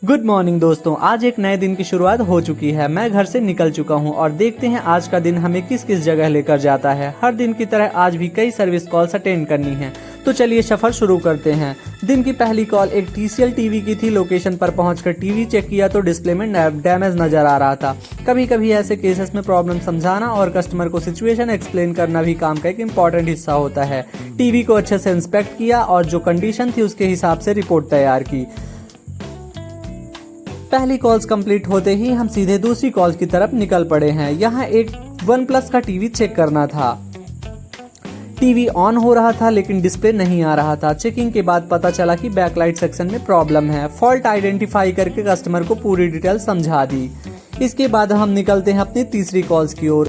Good morning दोस्तों, आज एक नए दिन की शुरुआत हो चुकी है। मैं घर से निकल चुका हूं और देखते हैं आज का दिन हमें किस किस जगह लेकर जाता है। हर दिन की तरह आज भी कई सर्विस कॉल्स अटेंड करनी है, तो चलिए सफर शुरू करते हैं। दिन की पहली कॉल एक TCL टीवी की थी। लोकेशन पर पहुंचकर टीवी चेक किया तो डिस्प्ले में डैमेज नजर आ रहा था। कभी कभी ऐसे केसेस में प्रॉब्लम समझाना और कस्टमर को सिचुएशन एक्सप्लेन करना भी काम का एक इम्पॉर्टेंट हिस्सा होता है। टीवी को अच्छे से इंस्पेक्ट किया और जो कंडीशन थी उसके हिसाब से रिपोर्ट तैयार की। पहली कॉल्स कंप्लीट होते ही हम सीधे दूसरी कॉल्स की तरफ निकल पड़े हैं। यहाँ एक OnePlus का टीवी चेक करना था। टीवी ऑन हो रहा था लेकिन डिस्प्ले नहीं आ रहा था। चेकिंग के बाद पता चला कि बैकलाइट सेक्शन में प्रॉब्लम है। फॉल्ट आइडेंटिफाई करके कस्टमर को पूरी डिटेल समझा दी। इसके बाद हम निकलते हैं अपनी तीसरी कॉल्स की ओर,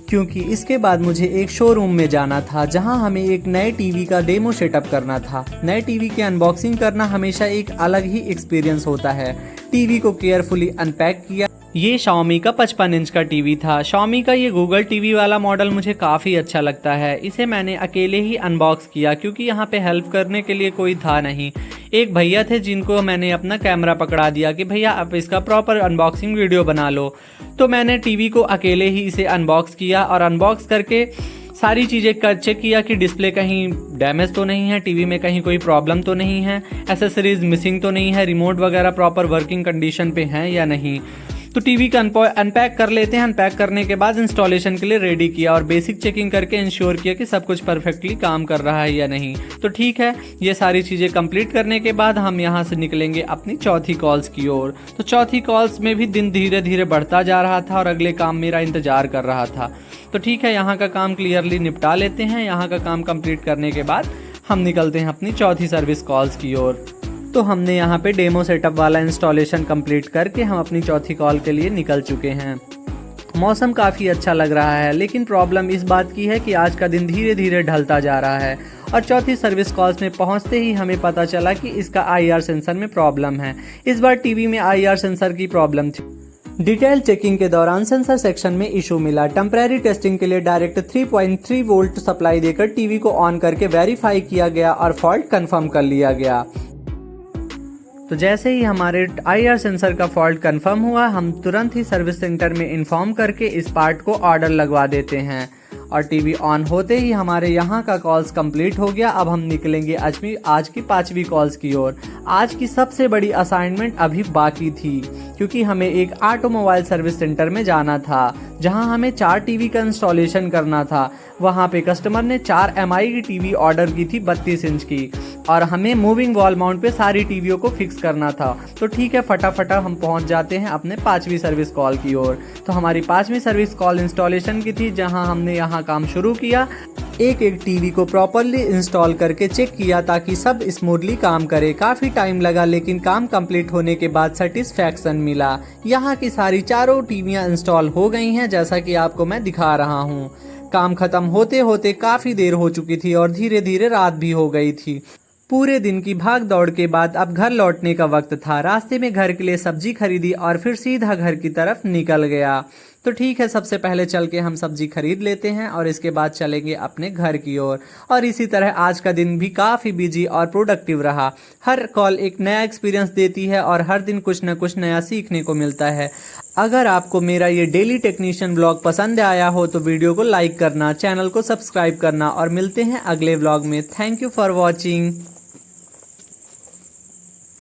क्योंकि इसके बाद मुझे एक शोरूम में जाना था जहां हमें एक नए टीवी का डेमो सेटअप करना था। नए टीवी की अनबॉक्सिंग करना हमेशा एक अलग ही एक्सपीरियंस होता है। टीवी को केयरफुली अनपैक किया। ये Xiaomi का 55 इंच का टीवी था। Xiaomi का ये गूगल टीवी वाला मॉडल मुझे काफ़ी अच्छा लगता है। इसे मैंने अकेले ही अनबॉक्स किया क्योंकि यहाँ पे हेल्प करने के लिए कोई था नहीं। एक भैया थे जिनको मैंने अपना कैमरा पकड़ा दिया कि भैया आप इसका प्रॉपर अनबॉक्सिंग वीडियो बना लो। तो मैंने टीवी को अकेले ही इसे अनबॉक्स किया और अनबॉक्स करके सारी चीज़ें चेक किया कि डिस्प्ले कहीं डैमेज तो नहीं है, टीवी में कहीं कोई प्रॉब्लम तो नहीं है, एसेसरीज मिसिंग तो नहीं है, रिमोट वगैरह प्रॉपर वर्किंग कंडीशन पे हैं या नहीं। तो टीवी का अनपैक कर लेते हैं। अनपैक करने के बाद इंस्टॉलेशन के लिए रेडी किया और बेसिक चेकिंग करके इंश्योर किया कि सब कुछ परफेक्टली काम कर रहा है या नहीं। तो ठीक है, ये सारी चीज़ें कंप्लीट करने के बाद हम यहाँ से निकलेंगे अपनी चौथी कॉल्स की ओर। तो चौथी कॉल्स में भी दिन धीरे धीरे बढ़ता जा रहा था और अगले काम मेरा इंतजार कर रहा था। तो ठीक है, यहाँ का काम क्लियरली निपटा लेते हैं। यहाँ का काम कंप्लीट करने के बाद हम निकलते हैं अपनी चौथी सर्विस कॉल्स की ओर। तो हमने यहाँ पे डेमो सेटअप वाला इंस्टॉलेशन कंप्लीट करके हम अपनी चौथी कॉल के लिए निकल चुके हैं। मौसम काफ़ी अच्छा लग रहा है, लेकिन प्रॉब्लम इस बात की है कि आज का दिन धीरे धीरे ढलता जा रहा है और चौथी सर्विस कॉल्स में पहुंचते ही हमें पता चला कि इसका IR सेंसर में प्रॉब्लम है। इस बार टीवी में IR सेंसर की प्रॉब्लम थी। डिटेल चेकिंग के दौरान सेंसर सेक्शन में इशू मिला। टेम्परेरी टेस्टिंग के लिए डायरेक्ट 3.3 वोल्ट सप्लाई देकर टीवी को ऑन करके वेरीफाई किया गया और फॉल्ट कंफर्म कर लिया गया। तो जैसे ही हमारे IR सेंसर का फॉल्ट कंफर्म हुआ, हम तुरंत ही सर्विस सेंटर में इन्फॉर्म करके इस पार्ट को ऑर्डर लगवा देते हैं और टीवी ऑन होते ही हमारे यहाँ का कॉल्स कंप्लीट हो गया। अब हम निकलेंगे आज की पांचवी कॉल्स की ओर। आज की सबसे बड़ी असाइनमेंट अभी बाकी थी, क्योंकि हमें एक ऑटोमोबाइल सर्विस सेंटर में जाना था जहां हमें 4 टीवी का इंस्टॉलेशन करना था। वहां पे कस्टमर ने 4 MI की टीवी ऑर्डर की थी 32 इंच की, और हमें मूविंग वॉल माउंट पे सारी टीवियों को फिक्स करना था। तो ठीक है, फटाफट हम पहुंच जाते हैं अपने 5वीं सर्विस कॉल की ओर। तो हमारी 5वीं सर्विस कॉल इंस्टॉलेशन की थी, जहां हमने यहाँ काम शुरू किया। एक एक टीवी को प्रॉपरली इंस्टॉल करके चेक किया ताकि सब स्मूथली काम करे। काफ़ी टाइम लगा, लेकिन काम कंप्लीट होने के बाद सेटिस्फैक्शन मिला। यहाँ की सारी चारों टीवियाँ इंस्टॉल हो गई हैं, जैसा कि आपको मैं दिखा रहा हूँ। काम खत्म होते होते काफ़ी देर हो चुकी थी और धीरे धीरे रात भी हो गई थी। पूरे दिन की भाग दौड़ के बाद अब घर लौटने का वक्त था। रास्ते में घर के लिए सब्जी खरीदी और फिर सीधा घर की तरफ निकल गया। तो ठीक है, सबसे पहले चल के हम सब्जी खरीद लेते हैं और इसके बाद चलेंगे अपने घर की ओर। और इसी तरह आज का दिन भी काफ़ी बिजी और प्रोडक्टिव रहा। हर कॉल एक नया एक्सपीरियंस देती है और हर दिन कुछ न कुछ नया सीखने को मिलता है। अगर आपको मेरा ये डेली टेक्नीशियन व्लॉग पसंद आया हो तो वीडियो को लाइक करना, चैनल को सब्सक्राइब करना, और मिलते हैं अगले व्लॉग में। Thank you for watching.